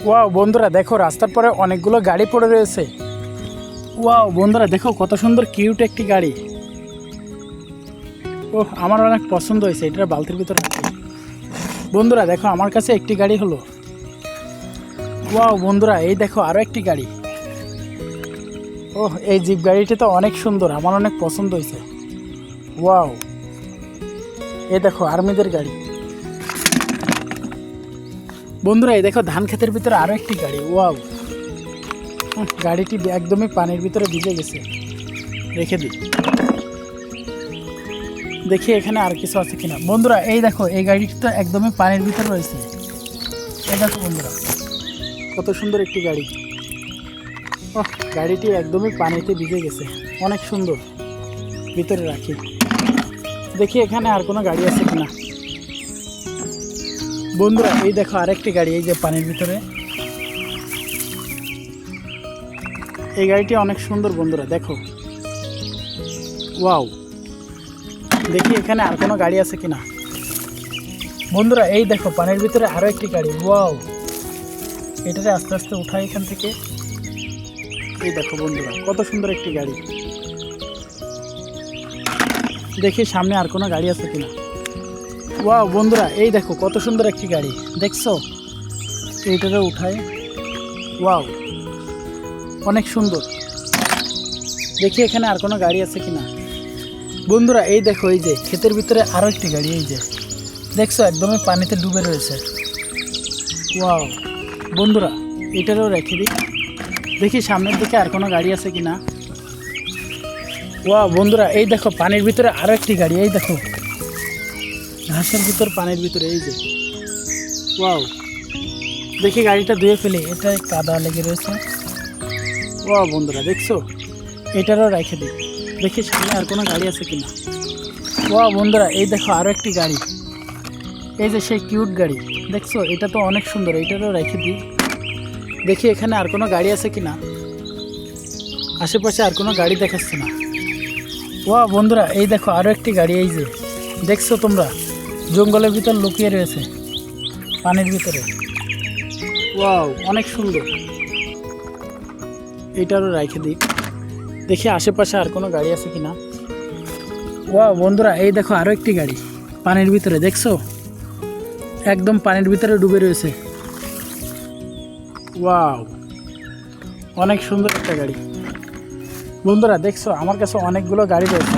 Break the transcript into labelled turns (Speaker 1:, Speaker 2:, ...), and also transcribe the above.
Speaker 1: Wow বন্ধুরা দেখো, রাস্তার পরে অনেকগুলো গাড়ি পড়ে রয়েছে। ওয়াও বন্ধুরা দেখো, কত সুন্দর কিউট একটি গাড়ি। ওহ, আমার অনেক পছন্দ হয়েছে। এটা বালতির ভিতরে রাখি। বন্ধুরা দেখো, আমার কাছে একটি গাড়ি হলো। ওয়াও বন্ধুরা, এই দেখো আরও একটি গাড়ি। ওহ, এই জিপ গাড়িটি তো অনেক সুন্দর, আমার অনেক পছন্দ হয়েছে। ওয়াও, এই দেখো আর্মিদের গাড়ি। বন্ধুরা এই দেখো, ধান ক্ষেতের ভিতরে আরও একটি গাড়ি। ওয়াও, গাড়িটি একদমই পানির ভিতরে ভিজে গেছে। রেখে দিই, দেখি এখানে আর কিছু আছে কিনা। বন্ধুরা এই দেখো, এই গাড়িটি তো একদমই পানির ভিতরে রয়েছে। এই দেখো বন্ধুরা, কত সুন্দর একটি গাড়ি। ওহ, গাড়িটি একদমই পানিতে ভিজে গেছে, অনেক সুন্দর। ভিতরে রাখি, দেখি এখানে আর কোনো গাড়ি আছে কিনা। বন্ধুরা এই দেখো আরেকটি গাড়ি, এই যে পানির ভিতরে। এই গাড়িটি অনেক সুন্দর বন্ধুরা, দেখো। ওয়াও, দেখি এখানে আর কোনো গাড়ি আছে কিনা। বন্ধুরা এই দেখো, পানির ভিতরে আরও একটি গাড়ি। ওয়াও, এটাতে আস্তে আস্তে উঠাই এখান থেকে। এই দেখো বন্ধুরা, কত সুন্দর একটি গাড়ি। দেখি সামনে আর কোনো গাড়ি আছে কিনা। ওয়াও বন্ধুরা এই দেখো, কত সুন্দর একটি গাড়ি, দেখছো? এইটাতে উঠায়। ওয়াও, অনেক সুন্দর। দেখি এখানে আর কোনো গাড়ি আছে কিনা। বন্ধুরা এই দেখো, এই যে ক্ষেতের ভিতরে আরও একটি গাড়ি। এই যে দেখছো, একদমই পানিতে ডুবে রয়েছে। ওয়াও বন্ধুরা, এটারও রেখে দিই, দেখি সামনের দিকে আর কোনো গাড়ি আছে কিনা। ওয়াও বন্ধুরা এই দেখো, পানির ভিতরে আরও একটি গাড়ি। এই দেখো, ঘাসের ভিতর পানির ভিতরে। এই যে ওয়াও, দেখি গাড়িটা ধুয়ে ফেলি, এটাই কাদা লেগে রয়েছে। ওয়াও বন্ধুরা দেখছো, এটারও রেখে দিই, দেখি সামনে আর কোনো গাড়ি আছে কিনা। ওয়াও বন্ধুরা এই দেখো, আরও একটি গাড়ি। এই যে সেই কিউট গাড়ি, দেখছো? এটা তো অনেক সুন্দর, এটারও রেখে দিই, দেখি এখানে আর কোনো গাড়ি আছে কিনা। আশেপাশে আর কোনো গাড়ি দেখাচ্ছে না। ওয়াও বন্ধুরা এই দেখো, আরও একটি গাড়ি। এই যে দেখছো তোমরা, জঙ্গলের ভিতর লুকিয়ে রয়েছে পানির ভিতরে। ওয়াও, অনেক সুন্দর। এটারও রেখে দিই, দেখি আশেপাশে আর কোনো গাড়ি আছে কিনা। ওয়াও বন্ধুরা এই দেখো, আরও একটি গাড়ি পানির ভিতরে, দেখছো? একদম পানির ভিতরে ডুবে রয়েছে। ওয়াও, অনেক সুন্দর একটা গাড়ি। বন্ধুরা দেখছো, আমার কাছে অনেকগুলো গাড়ি রয়েছে।